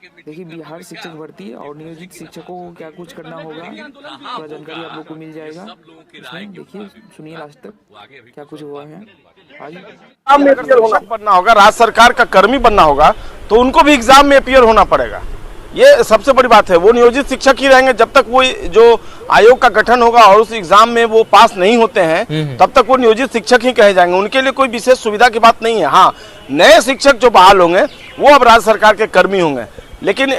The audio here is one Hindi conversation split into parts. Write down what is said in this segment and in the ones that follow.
देखिए, बिहार शिक्षक भर्ती और नियोजित शिक्षकों को क्या कुछ करना होगा, थोड़ा जानकारी आप लोग को मिल जाएगा इसमें। देखिए, सुनिए लास्ट तक क्या कुछ हुआ है आज। एग्जाम में अपियर होना बनना होगा, राज्य सरकार का कर्मी बनना होगा, तो उनको भी एग्जाम में अपियर होना पड़ेगा। ये सबसे बड़ी बात है। वो नियोजित शिक्षक ही रहेंगे जब तक वो जो आयोग का गठन होगा और उस एग्जाम में वो पास नहीं होते हैं तब तक वो नियोजित शिक्षक ही कहे जाएंगे। उनके लिए कोई विशेष सुविधा की बात नहीं है। हाँ, नए शिक्षक जो बहाल होंगे वो अब राज्य सरकार के कर्मी होंगे। लेकिन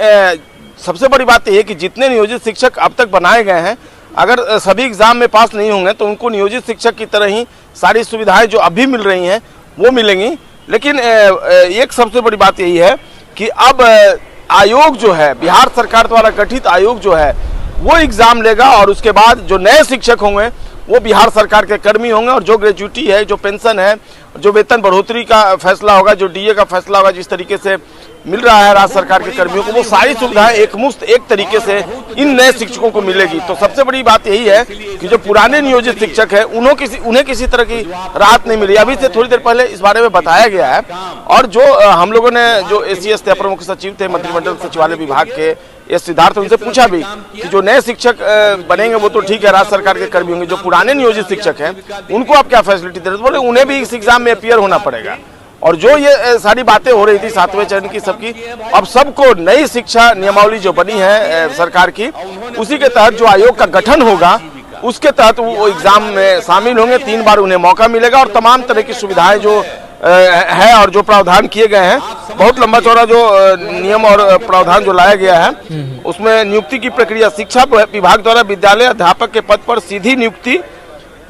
सबसे बड़ी बात यह है कि जितने नियोजित शिक्षक अब तक बनाए गए हैं, अगर सभी एग्जाम में पास नहीं होंगे तो उनको नियोजित शिक्षक की तरह ही सारी सुविधाएं जो अभी मिल रही हैं वो मिलेंगी। लेकिन एक सबसे बड़ी बात यही है कि अब आयोग जो है, बिहार सरकार द्वारा गठित आयोग जो है, वो एग्जाम लेगा और उसके बाद जो नए शिक्षक होंगे वो बिहार सरकार के कर्मी होंगे। और जो ग्रेजुटी है, जो पेंशन है, जो वेतन बढ़ोतरी का फैसला होगा, जो डीए का फैसला होगा, जिस तरीके से मिल रहा है राज्य सरकार के कर्मियों को, वो सारी सुविधाएं एक मुफ्त एक तरीके से इन नए शिक्षकों को मिलेगी। तो सबसे बड़ी बात यही है कि जो पुराने नियोजित शिक्षक है उन्हें किसी तरह की राहत नहीं मिली। अभी से थोड़ी देर पहले इस बारे में बताया गया है। और जो हम लोगों ने जो एसीएस थे, प्रमुख सचिव थे मंत्रिमंडल सचिवालय विभाग के, एस सिद्धार्थ, उनसे पूछा भी कि जो नए शिक्षक बनेंगे वो तो ठीक है, राज्य सरकार के कर्मी होंगे, जो पुराने नियोजित शिक्षक हैं उनको आप क्या फैसिलिटी दे रहे हैं? बोले उन्हें भी इस एग्जाम में अपियर होना पड़ेगा। और जो ये सारी बातें हो रही थी 7वें चरण की सबकी, अब सबको नई शिक्षा नियमावली जो बनी है सरकार की, उसी के तहत जो आयोग का गठन होगा उसके तहत वो एग्जाम में शामिल होंगे। 3 बार उन्हें मौका मिलेगा और तमाम तरह की सुविधाएं जो है और जो प्रावधान किए गए हैं, बहुत लंबा चौड़ा जो नियम और प्रावधान जो लाया गया है उसमें नियुक्ति की प्रक्रिया, शिक्षा विभाग द्वारा विद्यालय अध्यापक के पद पर सीधी नियुक्ति,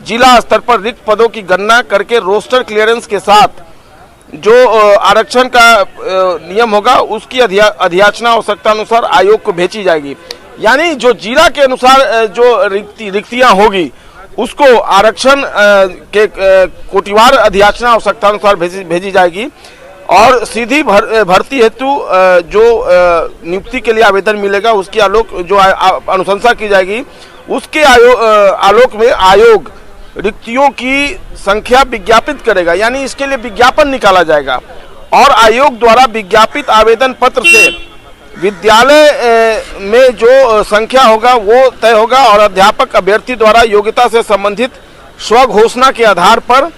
जिला स्तर पर रिक्त पदों की गणना करके रोस्टर क्लियरेंस के साथ जो आरक्षण का नियम होगा उसकी अधियाचना आवश्यकता अनुसार आयोग को भेजी जाएगी। यानी जो जिला के अनुसार जो रिक्तियां होगी उसको आरक्षण के कोटिवार अधियाचना आवश्यकता अनुसार भेजी जाएगी। और सीधी भर्ती हेतु जो नियुक्ति के लिए आवेदन मिलेगा उसकी अनुशंसा की जाएगी। उसके आलोक में आयोग रिक्तियों की संख्या विज्ञापित करेगा, यानी इसके लिए विज्ञापन निकाला जाएगा और आयोग द्वारा विज्ञापित आवेदन पत्र से विद्यालय में जो संख्या होगा वो तय होगा और अध्यापक अभ्यर्थी द्वारा योग्यता से संबंधित स्वघोषणा के आधार पर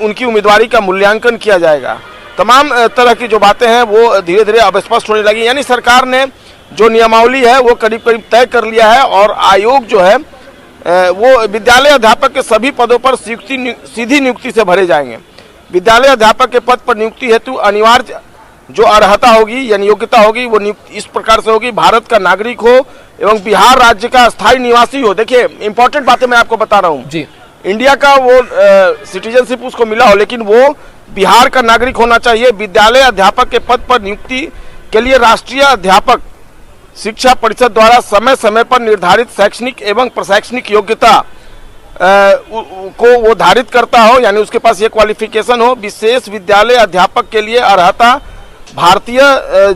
उनकी उम्मीदवारी का मूल्यांकन किया जाएगा। तमाम तरह की जो बातें हैं वो धीरे धीरे अब स्पष्ट होने लगी। यानी सरकार ने जो नियमावली है वो करीब करीब तय कर लिया है और आयोग जो है वो विद्यालय अध्यापक के सभी पदों पर सीधी नियुक्ति से भरे जाएंगे। विद्यालय अध्यापक के पद पर नियुक्ति हेतु अनिवार्य जो अर्हता होगी यानी योग्यता होगी वो इस प्रकार से होगी, भारत का नागरिक हो एवं बिहार राज्य का स्थायी निवासी हो। देखिए, इंपॉर्टेंट बातें मैं आपको बता रहा हूँ जी। इंडिया का वो सिटीजनशिप उसको मिला हो लेकिन वो बिहार का नागरिक होना चाहिए। विद्यालय अध्यापक के पद पर नियुक्ति के लिए राष्ट्रीय अध्यापक शिक्षा परिषद द्वारा समय समय पर निर्धारित शैक्षणिक एवं प्रशैक्षणिक योग्यता को वो धारित करता हो, यानी उसके पास ये क्वालिफिकेशन हो। विशेष विद्यालय अध्यापक के लिए अर्हता भारतीय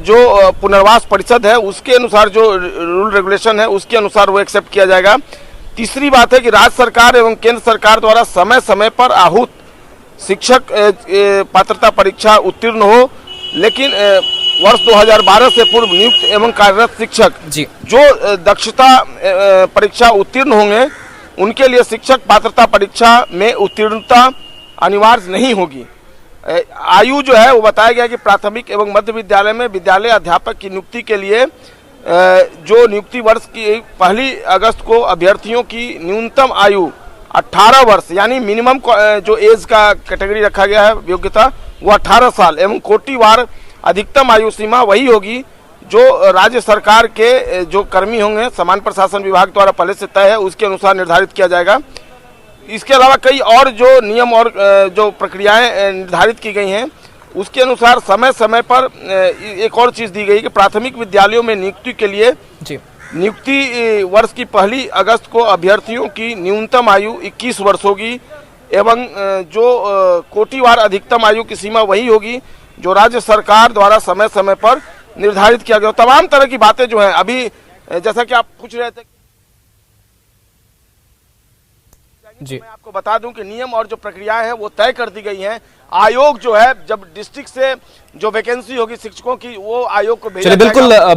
जो पुनर्वास परिषद है उसके अनुसार जो रूल रेगुलेशन है उसके अनुसार वो एक्सेप्ट किया जाएगा। तीसरी बात है कि राज्य सरकार एवं केंद्र सरकार द्वारा समय समय पर आहूत शिक्षक पात्रता परीक्षा उत्तीर्ण हो, लेकिन वर्ष 2012 से पूर्व नियुक्त एवं कार्यरत शिक्षक जो दक्षता परीक्षा उत्तीर्ण होंगे उनके लिए शिक्षक पात्रता परीक्षा में उत्तीर्णता अनिवार्य नहीं होगी। आयु जो है वो बताया गया कि प्राथमिक एवं मध्य विद्यालय में विद्यालय अध्यापक की नियुक्ति के लिए जो नियुक्ति वर्ष की 1 अगस्त को अभ्यर्थियों की न्यूनतम आयु 18 वर्ष यानी मिनिमम जो एज का कैटेगरी रखा गया है योग्यता वो 18 साल एवं कोटिवार अधिकतम आयु सीमा वही होगी जो राज्य सरकार के जो कर्मी होंगे समान प्रशासन विभाग द्वारा पहले से तय है उसके अनुसार निर्धारित किया जाएगा। इसके अलावा कई और जो नियम और जो प्रक्रियाएं निर्धारित की गई हैं उसके अनुसार समय समय पर एक और चीज़ दी गई कि प्राथमिक विद्यालयों में नियुक्ति के लिए नियुक्ति वर्ष की 1 अगस्त को अभ्यर्थियों की न्यूनतम आयु 21 वर्ष होगी एवं जो कोटिवार अधिकतम आयु की सीमा वही होगी जो राज्य सरकार द्वारा समय समय पर निर्धारित किया गया। तमाम तरह की बातें जो हैं अभी जैसा कि आप पूछ रहे थे जी मैं आपको बता दूं कि नियम और जो प्रक्रिया है वो तय कर दी गई है। आयोग जो है जब डिस्ट्रिक्ट से जो वैकेंसी होगी शिक्षकों की वो आयोग को भेजा चलिए, जाएगा। बिल्कुल।